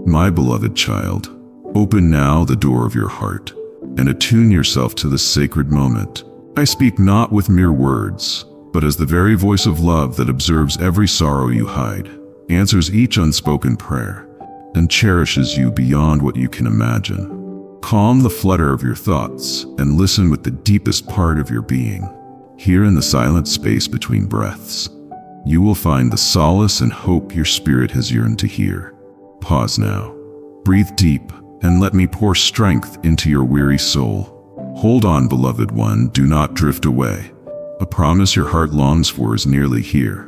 My beloved child, open now the door of your heart and attune yourself to this sacred moment. I speak not with mere words, but as the very voice of love that observes every sorrow you hide, answers each unspoken prayer, and cherishes you beyond what you can imagine. Calm the flutter of your thoughts and listen with the deepest part of your being. Here in the silent space between breaths, you will find the solace and hope your spirit has yearned to hear. Pause now, breathe deep, and let me pour strength into your weary soul. Hold on, beloved one, do not drift away. A promise your heart longs for is nearly here.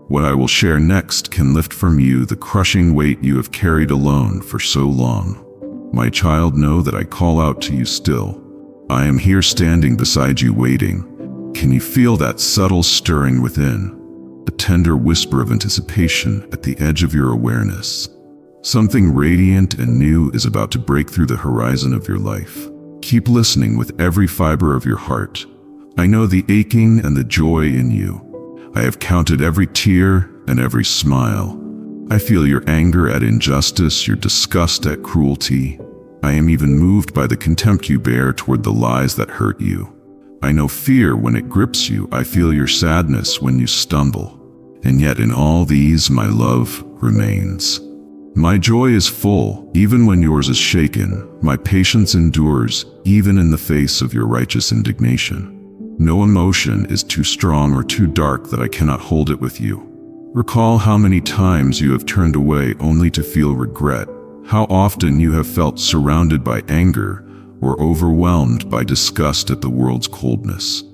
What I will share next can lift from you the crushing weight you have carried alone for so long. My child, know that I call out to you still. I am here standing beside you waiting. Can you feel that subtle stirring within? A tender whisper of anticipation at the edge of your awareness. Something radiant and new is about to break through the horizon of your life. Keep listening with every fiber of your heart. I know the aching and the joy in you. I have counted every tear and every smile. I feel your anger at injustice, your disgust at cruelty. I am even moved by the contempt you bear toward the lies that hurt you. I know fear when it grips you. I feel your sadness when you stumble. And yet in all these, my love remains. My joy is full, even when yours is shaken. My patience endures, even in the face of your righteous indignation. No emotion is too strong or too dark that I cannot hold it with you. Recall how many times you have turned away only to feel regret, how often you have felt surrounded by anger or overwhelmed by disgust at the world's coldness.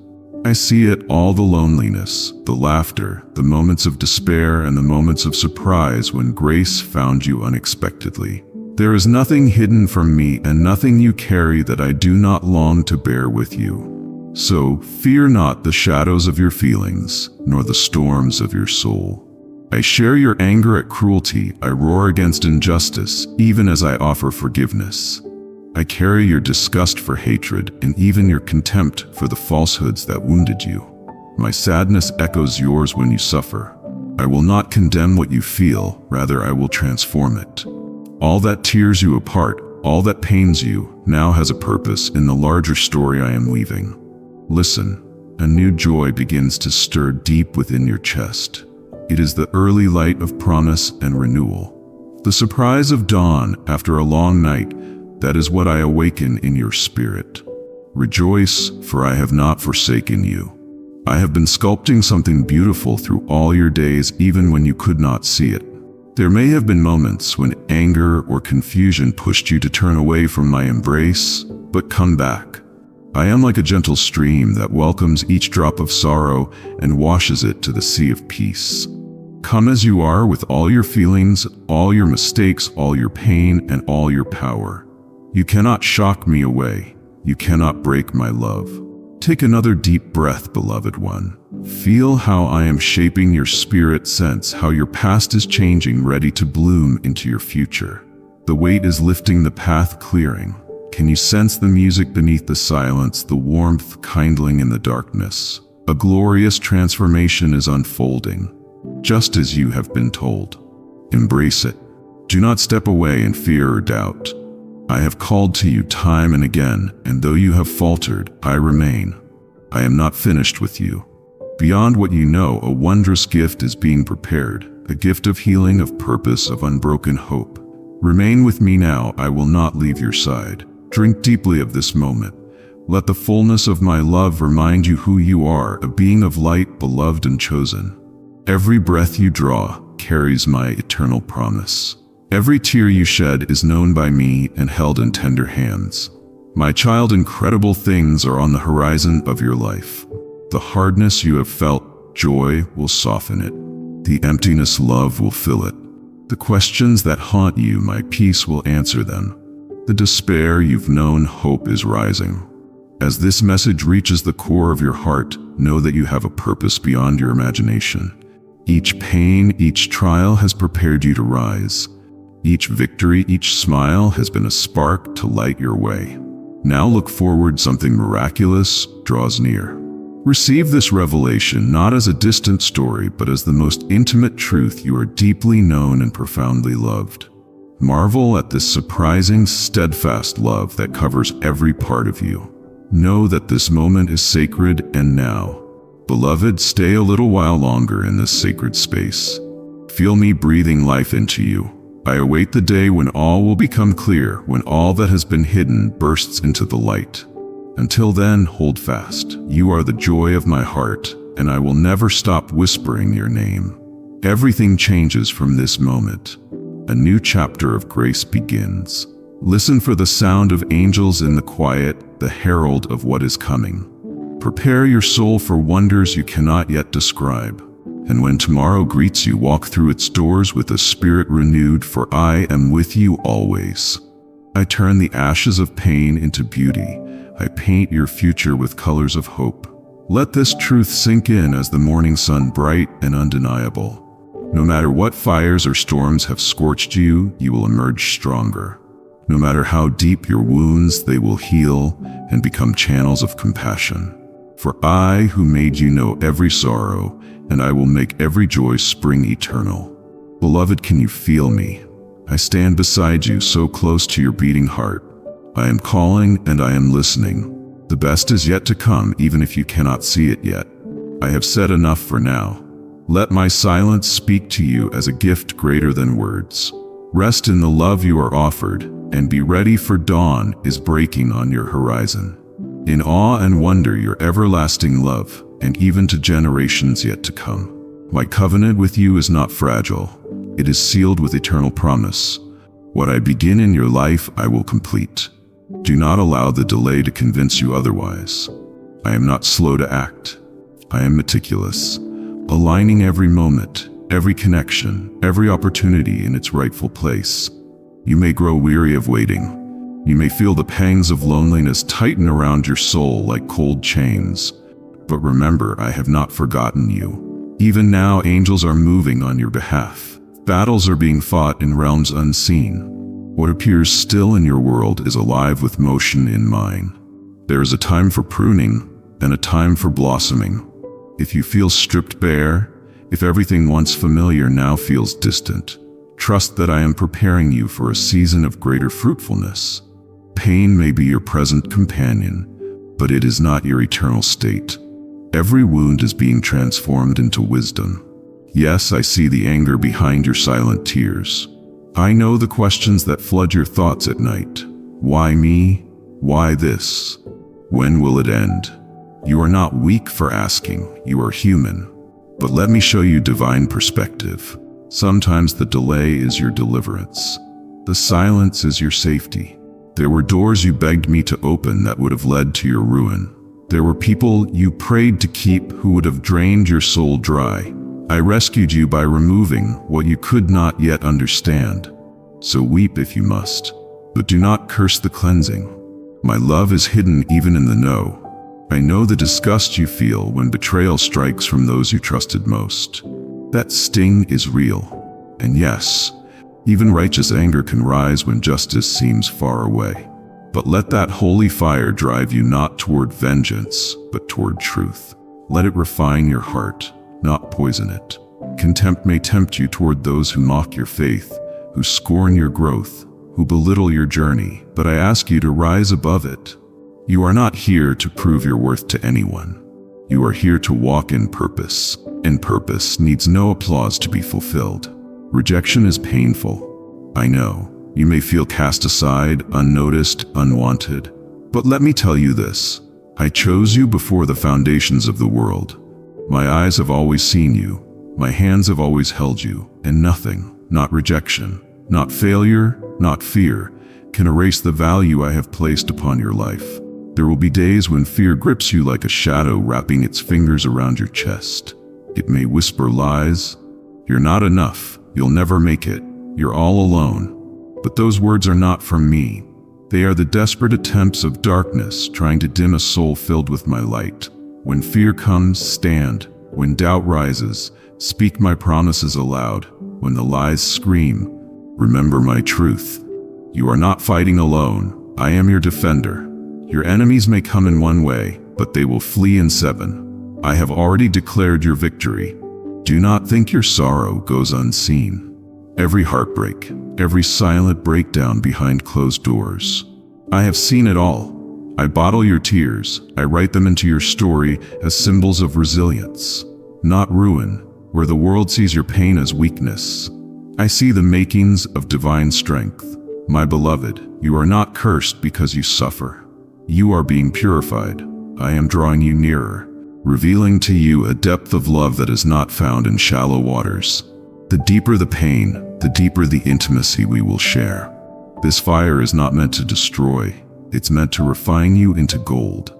I see it all, the loneliness, the laughter, the moments of despair, and the moments of surprise when grace found you unexpectedly. There is nothing hidden from me and nothing you carry that I do not long to bear with you. So fear not the shadows of your feelings, nor the storms of your soul. I share your anger at cruelty. I roar against injustice, even as I offer forgiveness. I carry your disgust for hatred and even your contempt for the falsehoods that wounded you. My sadness echoes yours when you suffer. I will not condemn what you feel, rather I will transform it. All that tears you apart, all that pains you, now has a purpose in the larger story I am weaving. Listen, a new joy begins to stir deep within your chest. It is the early light of promise and renewal. The surprise of dawn after a long night. That is what I awaken in your spirit. Rejoice, for I have not forsaken you. I have been sculpting something beautiful through all your days, even when you could not see it. There may have been moments when anger or confusion pushed you to turn away from my embrace, but come back. I am like a gentle stream that welcomes each drop of sorrow and washes it to the sea of peace. Come as you are, with all your feelings, all your mistakes, all your pain, and all your power. You cannot shock me away. You cannot break my love. Take another deep breath, beloved one. Feel how I am shaping your spirit. Sense how your past is changing, ready to bloom into your future. The weight is lifting, the path clearing. Can you sense the music beneath the silence, the warmth kindling in the darkness? A glorious transformation is unfolding, just as you have been told. Embrace it. Do not step away in fear or doubt. I have called to you time and again, and though you have faltered, I remain. I am not finished with you. Beyond what you know, a wondrous gift is being prepared, a gift of healing, of purpose, of unbroken hope. Remain with me now, I will not leave your side. Drink deeply of this moment. Let the fullness of my love remind you who you are, a being of light, beloved and chosen. Every breath you draw carries my eternal promise. Every tear you shed is known by me and held in tender hands. My child, incredible things are on the horizon of your life. The hardness you have felt, joy will soften it. The emptiness, love will fill it. The questions that haunt you, my peace will answer them. The despair you've known, hope is rising. As this message reaches the core of your heart, know that you have a purpose beyond your imagination. Each pain, each trial has prepared you to rise. Each victory, each smile has been a spark to light your way. Now look forward, something miraculous draws near. Receive this revelation not as a distant story, but as the most intimate truth. You are deeply known and profoundly loved. Marvel at this surprising, steadfast love that covers every part of you. Know that this moment is sacred and now. Beloved, stay a little while longer in this sacred space. Feel me breathing life into you. I await the day when all will become clear, when all that has been hidden bursts into the light. Until then, hold fast. You are the joy of my heart, and I will never stop whispering your name. Everything changes from this moment. A new chapter of grace begins. Listen for the sound of angels in the quiet, the herald of what is coming. Prepare your soul for wonders you cannot yet describe. And when tomorrow greets you, walk through its doors with a spirit renewed, for I am with you always. I turn the ashes of pain into beauty. I paint your future with colors of hope. Let this truth sink in as the morning sun, bright and undeniable. No matter what fires or storms have scorched you, you will emerge stronger. No matter how deep your wounds, they will heal and become channels of compassion. For I, who made you, know every sorrow, and I will make every joy spring eternal. Beloved, can you feel me? I stand beside you, so close to your beating heart. I am calling and I am listening. The best is yet to come, even if you cannot see it yet. I have said enough for now. Let my silence speak to you as a gift greater than words. Rest in the love you are offered, and be ready, for dawn is breaking on your horizon. In awe and wonder, your everlasting love, and even to generations yet to come. My covenant with you is not fragile. It is sealed with eternal promise. What I begin in your life, I will complete. Do not allow the delay to convince you otherwise. I am not slow to act. I am meticulous, aligning every moment, every connection, every opportunity in its rightful place. You may grow weary of waiting. You may feel the pangs of loneliness tighten around your soul like cold chains. But remember, I have not forgotten you. Even now, angels are moving on your behalf. Battles are being fought in realms unseen. What appears still in your world is alive with motion in mine. There is a time for pruning and a time for blossoming. If you feel stripped bare, if everything once familiar now feels distant, trust that I am preparing you for a season of greater fruitfulness. Pain may be your present companion, but it is not your eternal state. Every wound is being transformed into wisdom. Yes, I see the anger behind your silent tears. I know the questions that flood your thoughts at night. Why me? Why this? When will it end? You are not weak for asking, you are human. But let me show you divine perspective. Sometimes the delay is your deliverance. The silence is your safety. There were doors you begged me to open that would have led to your ruin. There were people you prayed to keep who would have drained your soul dry. I rescued you by removing what you could not yet understand. So weep if you must, but do not curse the cleansing. My love is hidden even in the no. I know the disgust you feel when betrayal strikes from those you trusted most. That sting is real. And yes, even righteous anger can rise when justice seems far away. But let that holy fire drive you not toward vengeance, but toward truth. Let it refine your heart, not poison it. Contempt may tempt you toward those who mock your faith, who scorn your growth, who belittle your journey, but I ask you to rise above it. You are not here to prove your worth to anyone. You are here to walk in purpose, and purpose needs no applause to be fulfilled. Rejection is painful. I know. You may feel cast aside, unnoticed, unwanted. But let me tell you this. I chose you before the foundations of the world. My eyes have always seen you. My hands have always held you. And nothing, not rejection, not failure, not fear, can erase the value I have placed upon your life. There will be days when fear grips you like a shadow wrapping its fingers around your chest. It may whisper lies. You're not enough. You'll never make it. You're all alone. But those words are not from me. They are the desperate attempts of darkness trying to dim a soul filled with my light. When fear comes, stand. When doubt rises, speak my promises aloud. When the lies scream, remember my truth. You are not fighting alone. I am your defender. Your enemies may come in one way, but they will flee in 7. I have already declared your victory. Do not think your sorrow goes unseen. Every heartbreak, every silent breakdown behind closed doors. I have seen it all. I bottle your tears, I write them into your story as symbols of resilience, not ruin, where the world sees your pain as weakness. I see the makings of divine strength. My beloved, you are not cursed because you suffer. You are being purified. I am drawing you nearer, revealing to you a depth of love that is not found in shallow waters. The deeper the pain, the deeper the intimacy we will share. This fire is not meant to destroy. It's meant to refine you into gold.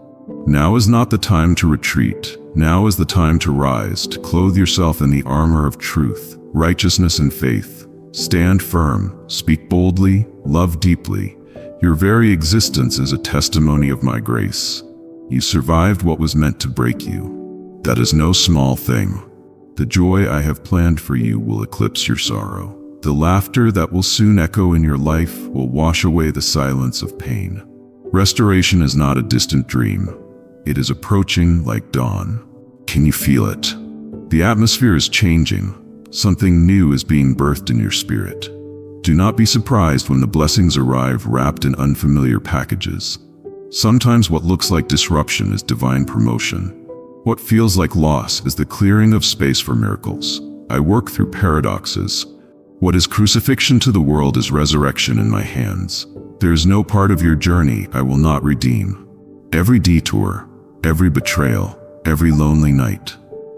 Now is not the time to retreat. Now is the time to rise, to clothe yourself in the armor of truth, righteousness, and faith. Stand firm, speak boldly, love deeply. Your very existence is a testimony of my grace. You survived what was meant to break you. That is no small thing. The joy I have planned for you will eclipse your sorrow. The laughter that will soon echo in your life will wash away the silence of pain. Restoration is not a distant dream. It is approaching like dawn. Can you feel it? The atmosphere is changing. Something new is being birthed in your spirit. Do not be surprised when the blessings arrive wrapped in unfamiliar packages. Sometimes what looks like disruption is divine promotion. What feels like loss is the clearing of space for miracles. I work through paradoxes. What is crucifixion to the world is resurrection in my hands. There is no part of your journey I will not redeem. Every detour, every betrayal, every lonely night,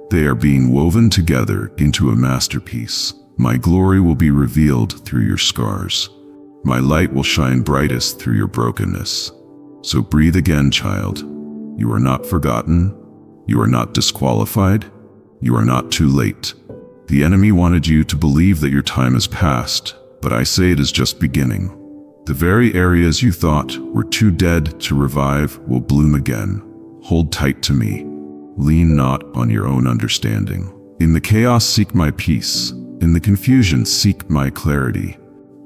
they are being woven together into a masterpiece. My glory will be revealed through your scars. My light will shine brightest through your brokenness. So breathe again, child. You are not forgotten. You are not disqualified. You are not too late. The enemy wanted you to believe that your time has passed, but I say it is just beginning. The very areas you thought were too dead to revive will bloom again. Hold tight to me. Lean not on your own understanding. In the chaos, seek my peace. In the confusion, seek my clarity.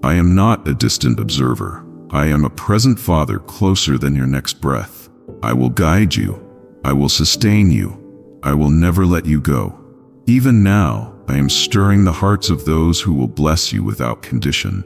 I am not a distant observer. I am a present Father closer than your next breath. I will guide you. I will sustain you. I will never let you go. Even now, I am stirring the hearts of those who will bless you without condition,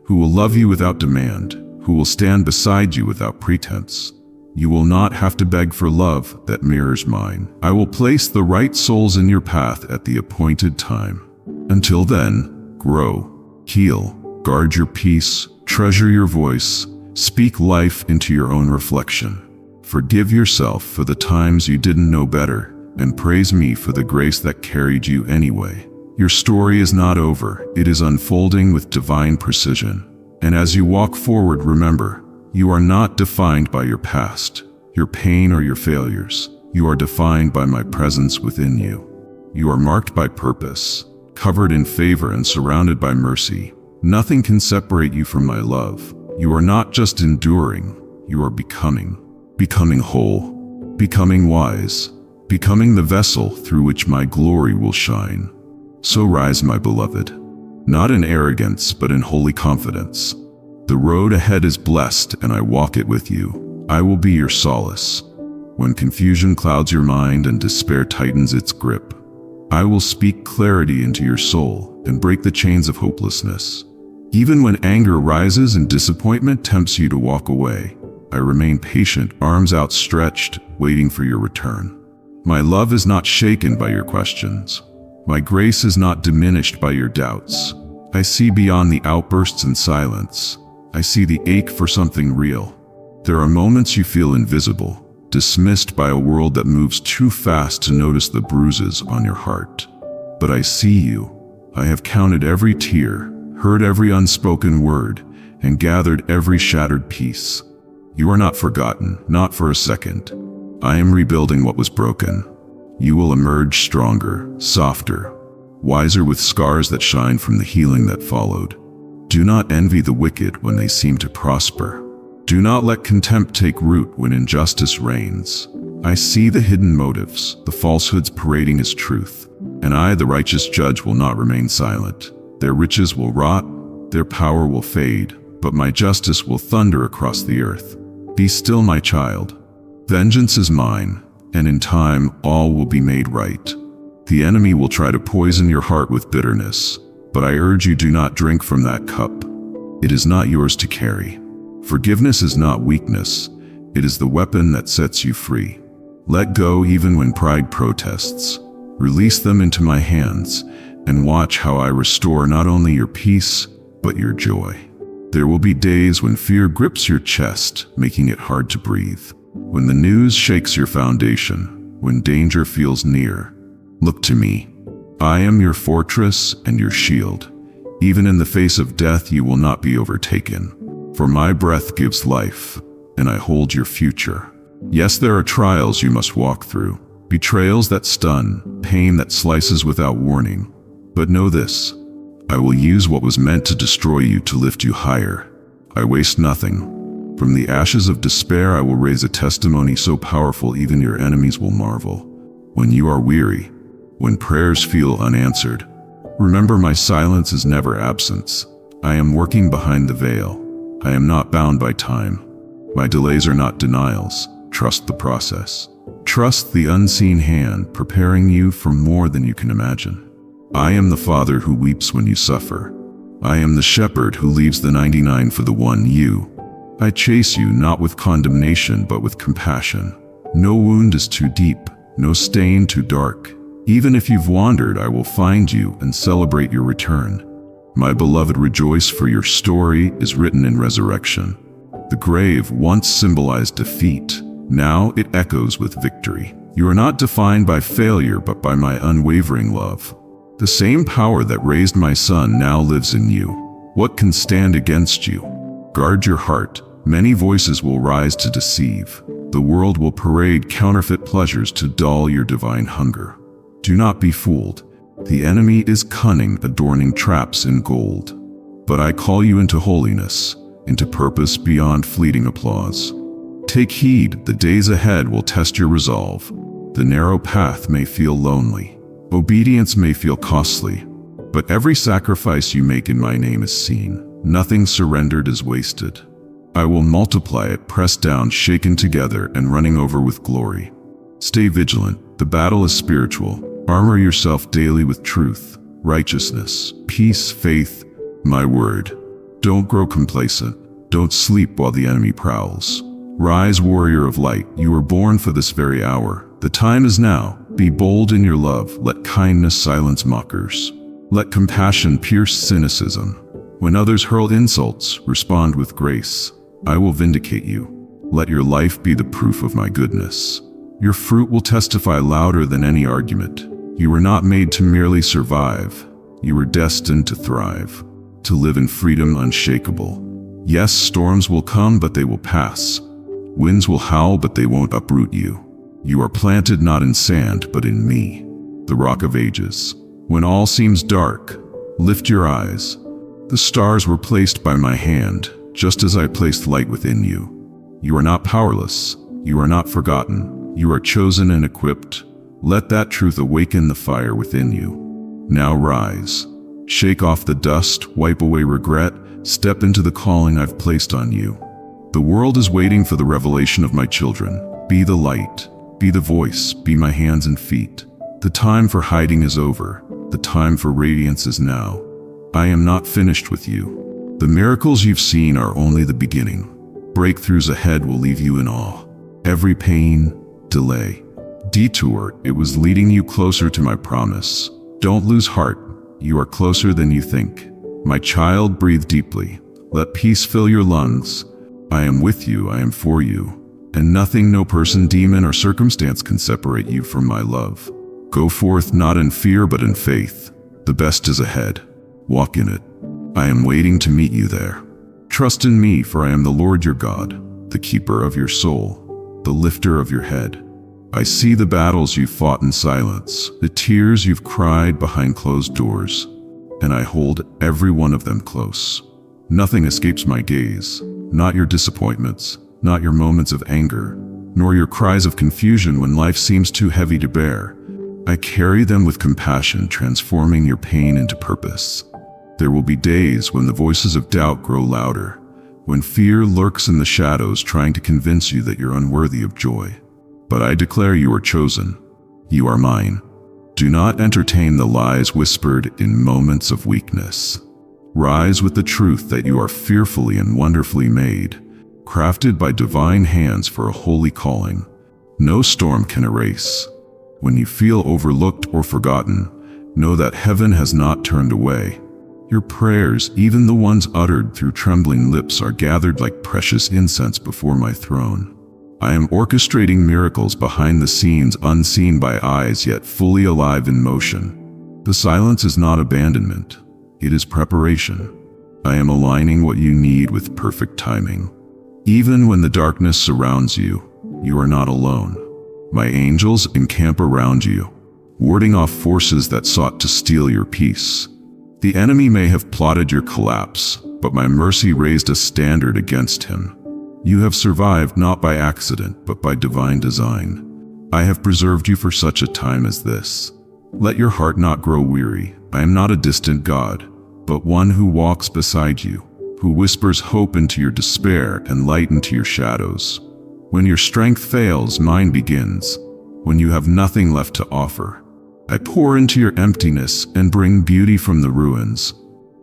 who will love you without demand, who will stand beside you without pretense. You will not have to beg for love that mirrors mine. I will place the right souls in your path at the appointed time. Until then, grow, heal, guard your peace, treasure your voice, speak life into your own reflection. Forgive yourself for the times you didn't know better, and praise me for the grace that carried you anyway. Your story is not over, it is unfolding with divine precision. And as you walk forward, remember, you are not defined by your past, your pain, or your failures. You are defined by my presence within you. You are marked by purpose, covered in favor, and surrounded by mercy. Nothing can separate you from my love. You are not just enduring, you are becoming. Becoming whole, becoming wise, becoming the vessel through which my glory will shine. So rise, my beloved, not in arrogance, but in holy confidence. The road ahead is blessed, and I walk it with you. I will be your solace. When confusion clouds your mind and despair tightens its grip, I will speak clarity into your soul and break the chains of hopelessness. Even when anger rises and disappointment tempts you to walk away, I remain patient, arms outstretched, waiting for your return. My love is not shaken by your questions. My grace is not diminished by your doubts. I see beyond the outbursts and silence. I see the ache for something real. There are moments you feel invisible, dismissed by a world that moves too fast to notice the bruises on your heart. But I see you. I have counted every tear, heard every unspoken word, and gathered every shattered piece. You are not forgotten, not for a second. I am rebuilding what was broken. You will emerge stronger, softer, wiser, with scars that shine from the healing that followed. Do not envy the wicked when they seem to prosper. Do not let contempt take root when injustice reigns. I see the hidden motives, the falsehoods parading as truth. And I, the righteous judge, will not remain silent. Their riches will rot, their power will fade, but my justice will thunder across the earth. Be still, my child. Vengeance is mine, and in time all will be made right. The enemy will try to poison your heart with bitterness, but I urge you, do not drink from that cup. It is not yours to carry. Forgiveness is not weakness. It is the weapon that sets you free. Let go even when pride protests. Release them into my hands and watch how I restore not only your peace, but your joy. There will be days when fear grips your chest, making it hard to breathe. When the news shakes your foundation, when danger feels near, look to me. I am your fortress and your shield. Even in the face of death, you will not be overtaken. For my breath gives life, and I hold your future. Yes, there are trials you must walk through, betrayals that stun, pain that slices without warning. But know this, I will use what was meant to destroy you to lift you higher. I waste nothing. From the ashes of despair, I will raise a testimony so powerful even your enemies will marvel. When you are weary, when prayers feel unanswered, remember my silence is never absence. I am working behind the veil. I am not bound by time. My delays are not denials. Trust the process. Trust the unseen hand preparing you for more than you can imagine. I am the Father who weeps when you suffer. I am the shepherd who leaves the 99 for the one you. I chase you not with condemnation but with compassion. No wound is too deep, no stain too dark. Even if you've wandered, I will find you and celebrate your return. My beloved, rejoice, for your story is written in resurrection. The grave once symbolized defeat. Now it echoes with victory. You are not defined by failure, but by my unwavering love. The same power that raised my son now lives in you. What can stand against you? Guard your heart. Many voices will rise to deceive. The world will parade counterfeit pleasures to dull your divine hunger. Do not be fooled. The enemy is cunning, adorning traps in gold. But I call you into holiness, into purpose beyond fleeting applause. Take heed, the days ahead will test your resolve. The narrow path may feel lonely. Obedience may feel costly. But every sacrifice you make in my name is seen. Nothing surrendered is wasted. I will multiply it, pressed down, shaken together, and running over with glory. Stay vigilant. The battle is spiritual. Armor yourself daily with truth, righteousness, peace, faith, my word. Don't grow complacent. Don't sleep while the enemy prowls. Rise, warrior of light. You were born for this very hour. The time is now. Be bold in your love. Let kindness silence mockers. Let compassion pierce cynicism. When others hurl insults, respond with grace. I will vindicate you. Let your life be the proof of my goodness. Your fruit will testify louder than any argument. You were not made to merely survive. You were destined to thrive, to live in freedom unshakable. Yes, storms will come, but they will pass. Winds will howl, but they won't uproot you. You are planted not in sand, but in me, the rock of ages. When all seems dark, lift your eyes. The stars were placed by my hand, just as I placed light within you. You are not powerless. You are not forgotten. You are chosen and equipped. Let that truth awaken the fire within you. Now rise. Shake off the dust, wipe away regret, step into the calling I've placed on you. The world is waiting for the revelation of my children. Be the light, be the voice, be my hands and feet. The time for hiding is over. The time for radiance is now. I am not finished with you. The miracles you've seen are only the beginning. Breakthroughs ahead will leave you in awe. Every pain, delay, detour, it was leading you closer to my promise. Don't lose heart. You are closer than you think. My child, breathe deeply. Let peace fill your lungs. I am with you, I am for you. And nothing, no person, demon, or circumstance can separate you from my love. Go forth not in fear but in faith. The best is ahead. Walk in it. I am waiting to meet you there. Trust in me, for I am the Lord your God, the keeper of your soul, the lifter of your head. I see the battles you've fought in silence, the tears you've cried behind closed doors, and I hold every one of them close. Nothing escapes my gaze, not your disappointments, not your moments of anger, nor your cries of confusion when life seems too heavy to bear. I carry them with compassion, transforming your pain into purpose. There will be days when the voices of doubt grow louder, when fear lurks in the shadows trying to convince you that you're unworthy of joy. But I declare you are chosen. You are mine. Do not entertain the lies whispered in moments of weakness. Rise with the truth that you are fearfully and wonderfully made, crafted by divine hands for a holy calling. No storm can erase. When you feel overlooked or forgotten, know that heaven has not turned away. Your prayers, even the ones uttered through trembling lips, are gathered like precious incense before my throne. I am orchestrating miracles behind the scenes, unseen by eyes yet fully alive in motion. The silence is not abandonment, it is preparation. I am aligning what you need with perfect timing. Even when the darkness surrounds you, you are not alone. My angels encamp around you, warding off forces that sought to steal your peace. The enemy may have plotted your collapse, but my mercy raised a standard against him. You have survived not by accident, but by divine design. I have preserved you for such a time as this. Let your heart not grow weary. I am not a distant God, but one who walks beside you, who whispers hope into your despair and light into your shadows. When your strength fails, mine begins. When you have nothing left to offer, I pour into your emptiness and bring beauty from the ruins.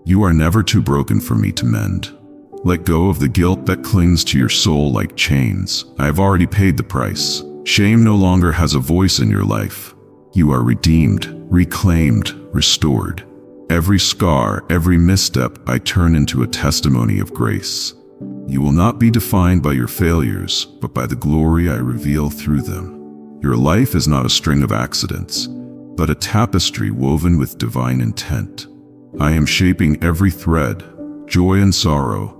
You are never too broken for me to mend. Let go of the guilt that clings to your soul like chains. I have already paid the price. Shame no longer has a voice in your life. You are redeemed, reclaimed, restored. Every scar, every misstep, I turn into a testimony of grace. You will not be defined by your failures, but by the glory I reveal through them. Your life is not a string of accidents, but a tapestry woven with divine intent. I am shaping every thread, joy and sorrow,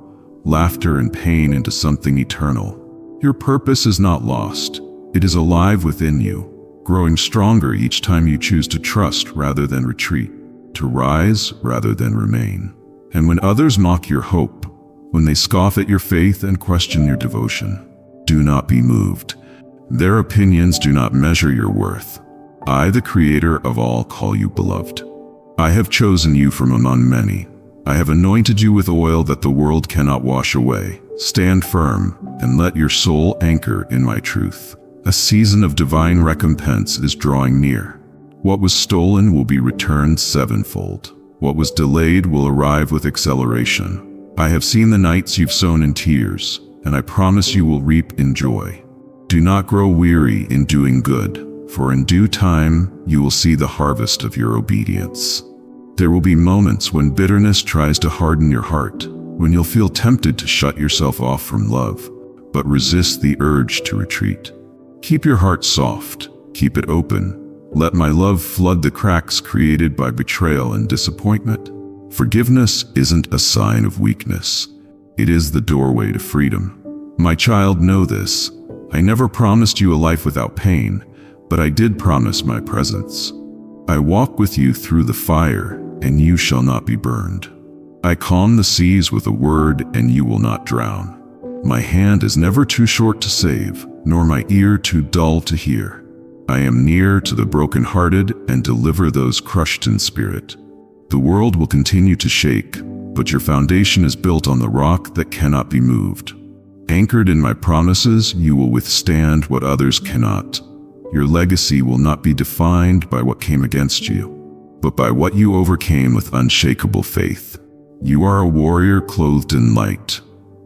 laughter and pain, into something eternal. Your purpose is not lost. It is alive within you, growing stronger each time you choose to trust rather than retreat, to rise rather than remain. And when others mock your hope, when they scoff at your faith and question your devotion, do not be moved. Their opinions do not measure your worth. I, the Creator of all, call you beloved. I have chosen you from among many. I have anointed you with oil that the world cannot wash away. Stand firm and let your soul anchor in my truth. A season of divine recompense is drawing near. What was stolen will be returned sevenfold. What was delayed will arrive with acceleration. I have seen the nights you've sown in tears, and I promise you will reap in joy. Do not grow weary in doing good, for in due time you will see the harvest of your obedience. There will be moments when bitterness tries to harden your heart, when you'll feel tempted to shut yourself off from love, but resist the urge to retreat. Keep your heart soft, keep it open. Let my love flood the cracks created by betrayal and disappointment. Forgiveness isn't a sign of weakness. It is the doorway to freedom. My child, know this. I never promised you a life without pain, but I did promise my presence. I walk with you through the fire, and you shall not be burned. I calm the seas with a word, and you will not drown. My hand is never too short to save, nor my ear too dull to hear. I am near to the brokenhearted and deliver those crushed in spirit. The world will continue to shake, but your foundation is built on the rock that cannot be moved. Anchored in my promises, you will withstand what others cannot. Your legacy will not be defined by what came against you, but by what you overcame with unshakable faith. You are a warrior clothed in light,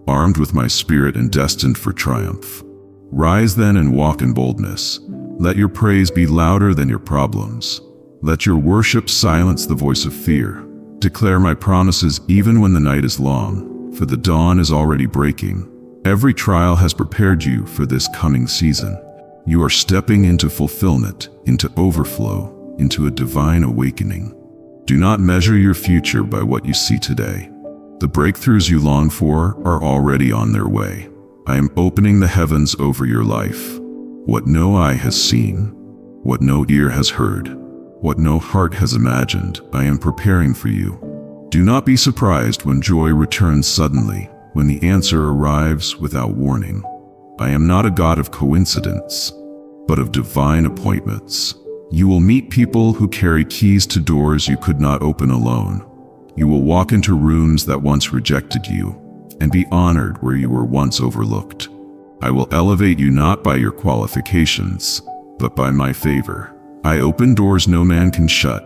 armed with my spirit and destined for triumph. Rise then and walk in boldness. Let your praise be louder than your problems. Let your worship silence the voice of fear. Declare my promises even when the night is long, for the dawn is already breaking. Every trial has prepared you for this coming season. You are stepping into fulfillment, into overflow, into a divine awakening. Do not measure your future by what you see today. The breakthroughs you long for are already on their way. I am opening the heavens over your life. What no eye has seen, what no ear has heard, what no heart has imagined, I am preparing for you. Do not be surprised when joy returns suddenly, when the answer arrives without warning. I am not a God of coincidence, but of divine appointments. You will meet people who carry keys to doors you could not open alone. You will walk into rooms that once rejected you, and be honored where you were once overlooked. I will elevate you not by your qualifications, but by my favor. I open doors no man can shut.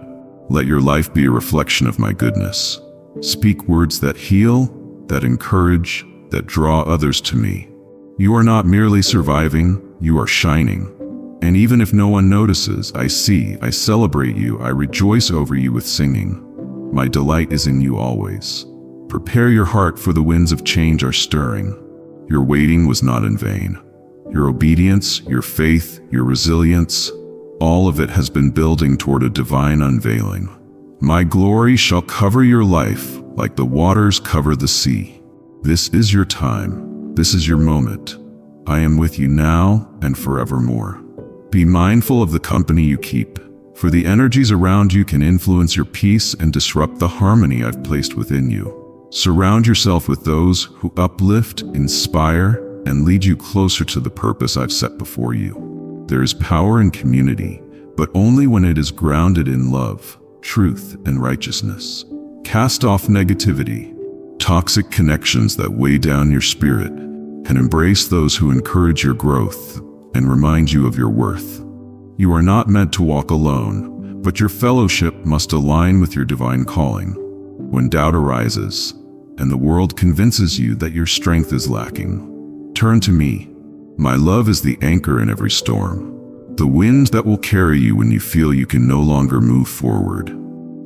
Let your life be a reflection of my goodness. Speak words that heal, that encourage, that draw others to me. You are not merely surviving, you are shining. And even if no one notices, I see, I celebrate you, I rejoice over you with singing. My delight is in you always. Prepare your heart, for the winds of change are stirring. Your waiting was not in vain. Your obedience, your faith, your resilience, all of it has been building toward a divine unveiling. My glory shall cover your life like the waters cover the sea. This is your time. This is your moment. I am with you now and forevermore. Be mindful of the company you keep, for the energies around you can influence your peace and disrupt the harmony I've placed within you. Surround yourself with those who uplift, inspire, and lead you closer to the purpose I've set before you. There is power in community, but only when it is grounded in love, truth, and righteousness. Cast off negativity, toxic connections that weigh down your spirit, and embrace those who encourage your growth and remind you of your worth. You are not meant to walk alone, but your fellowship must align with your divine calling. When doubt arises, and the world convinces you that your strength is lacking, turn to me. My love is the anchor in every storm, the wind that will carry you when you feel you can no longer move forward.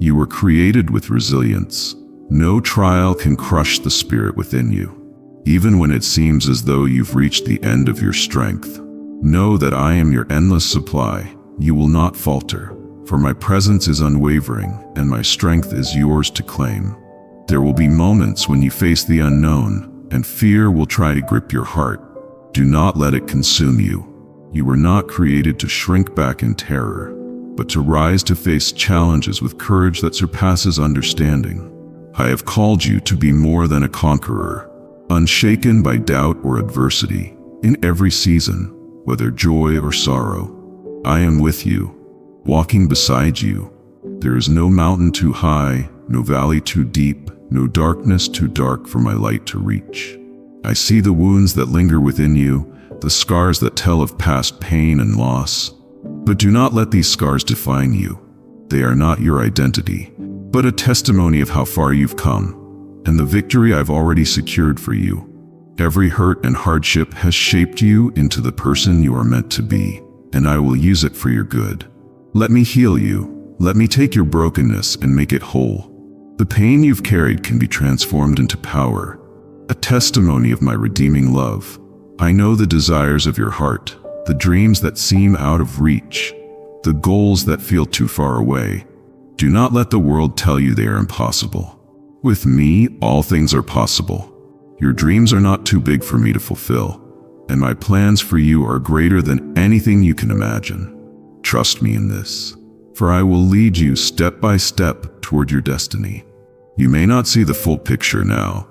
You were created with resilience. No trial can crush the spirit within you. Even when it seems as though you've reached the end of your strength, know that I am your endless supply. You will not falter, for my presence is unwavering and my strength is yours to claim. There will be moments when you face the unknown and fear will try to grip your heart. Do not let it consume you. You were not created to shrink back in terror, but to rise to face challenges with courage that surpasses understanding. I have called you to be more than a conqueror, unshaken by doubt or adversity. In every season, whether joy or sorrow, I am with you, walking beside you. There is no mountain too high, no valley too deep, no darkness too dark for my light to reach. I see the wounds that linger within you, the scars that tell of past pain and loss. But do not let these scars define you. They are not your identity, but a testimony of how far you've come, and the victory I've already secured for you. Every hurt and hardship has shaped you into the person you are meant to be, and I will use it for your good. Let me heal you. Let me take your brokenness and make it whole. The pain you've carried can be transformed into power, a testimony of my redeeming love. I know the desires of your heart, the dreams that seem out of reach, the goals that feel too far away. Do not let the world tell you they are impossible. With me, all things are possible. Your dreams are not too big for me to fulfill, and my plans for you are greater than anything you can imagine. Trust me in this, for I will lead you step by step toward your destiny. You may not see the full picture now,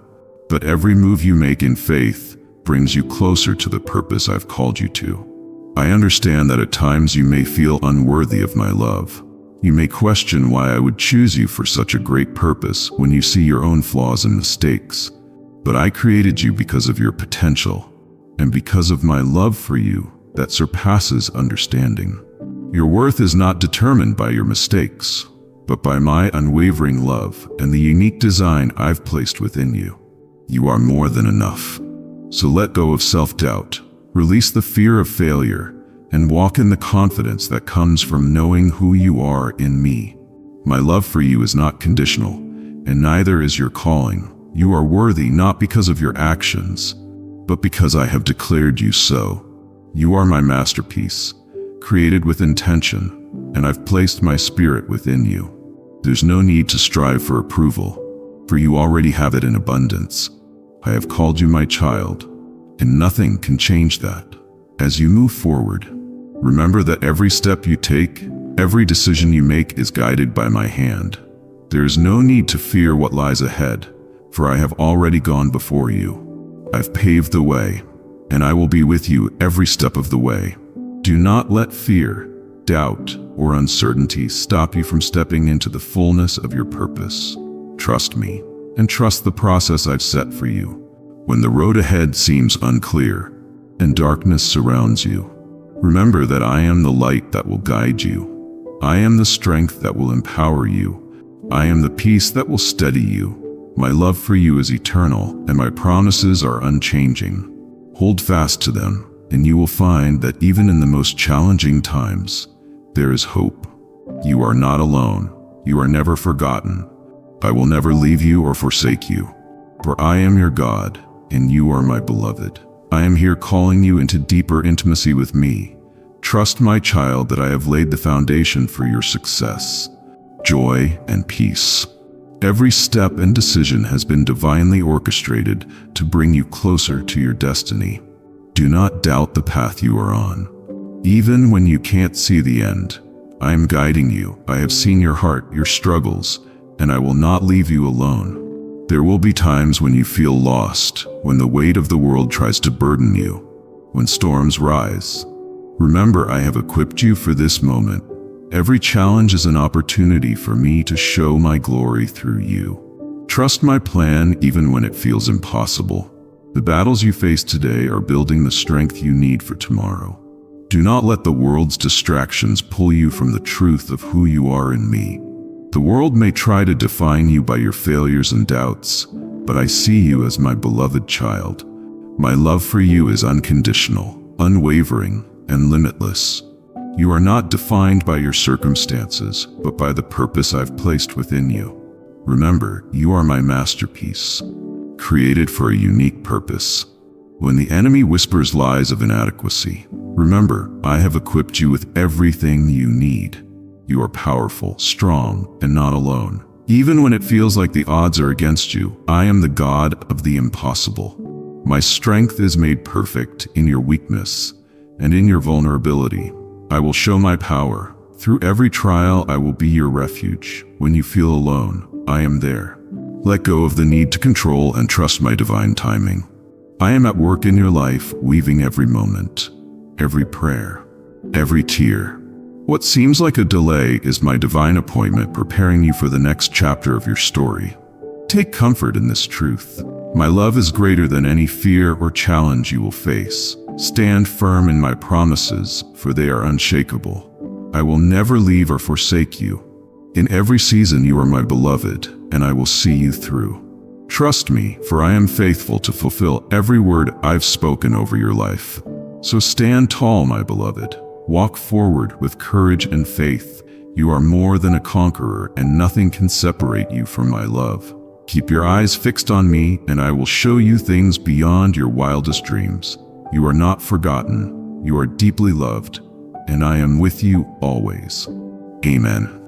but every move you make in faith brings you closer to the purpose I've called you to. I understand that at times you may feel unworthy of my love. You may question why I would choose you for such a great purpose when you see your own flaws and mistakes. But I created you because of your potential, and because of my love for you that surpasses understanding. Your worth is not determined by your mistakes, but by my unwavering love and the unique design I've placed within you. You are more than enough. So let go of self-doubt, release the fear of failure, and walk in the confidence that comes from knowing who you are in me. My love for you is not conditional, and neither is your calling. You are worthy not because of your actions, but because I have declared you so. You are my masterpiece, created with intention, and I've placed my spirit within you. There's no need to strive for approval, for you already have it in abundance. I have called you my child, and nothing can change that. As you move forward, remember that every step you take, every decision you make is guided by my hand. There is no need to fear what lies ahead, for I have already gone before you. I've paved the way, and I will be with you every step of the way. Do not let fear, doubt, or uncertainty stop you from stepping into the fullness of your purpose. Trust me, and trust the process I've set for you. When the road ahead seems unclear, and darkness surrounds you, remember that I am the light that will guide you. I am the strength that will empower you. I am the peace that will steady you. My love for you is eternal, and my promises are unchanging. Hold fast to them, and you will find that even in the most challenging times, there is hope. You are not alone. You are never forgotten. I will never leave you or forsake you. For I am your God, and you are my beloved. I am here calling you into deeper intimacy with me. Trust, my child, that I have laid the foundation for your success, joy, and peace. Every step and decision has been divinely orchestrated to bring you closer to your destiny. Do not doubt the path you are on. Even when you can't see the end, I am guiding you. I have seen your heart, your struggles, and I will not leave you alone. There will be times when you feel lost, when the weight of the world tries to burden you, when storms rise. Remember, I have equipped you for this moment. Every challenge is an opportunity for me to show my glory through you. Trust my plan even when it feels impossible. The battles you face today are building the strength you need for tomorrow. Do not let the world's distractions pull you from the truth of who you are in me. The world may try to define you by your failures and doubts, but I see you as my beloved child. My love for you is unconditional, unwavering, and limitless. You are not defined by your circumstances, but by the purpose I've placed within you. Remember, you are my masterpiece, created for a unique purpose. When the enemy whispers lies of inadequacy, remember, I have equipped you with everything you need. You are powerful, strong, and not alone. Even when it feels like the odds are against you, I am the God of the impossible. My strength is made perfect in your weakness and in your vulnerability. I will show my power. Through every trial, I will be your refuge. When you feel alone, I am there. Let go of the need to control and trust my divine timing. I am at work in your life, weaving every moment, every prayer, every tear. What seems like a delay is my divine appointment preparing you for the next chapter of your story. Take comfort in this truth. My love is greater than any fear or challenge you will face. Stand firm in my promises, for they are unshakable. I will never leave or forsake you. In every season you are my beloved, and I will see you through. Trust me, for I am faithful to fulfill every word I've spoken over your life. So stand tall, my beloved. Walk forward with courage and faith. You are more than a conqueror, and nothing can separate you from my love. Keep your eyes fixed on me, and I will show you things beyond your wildest dreams. You are not forgotten. You are deeply loved, and I am with you always. Amen.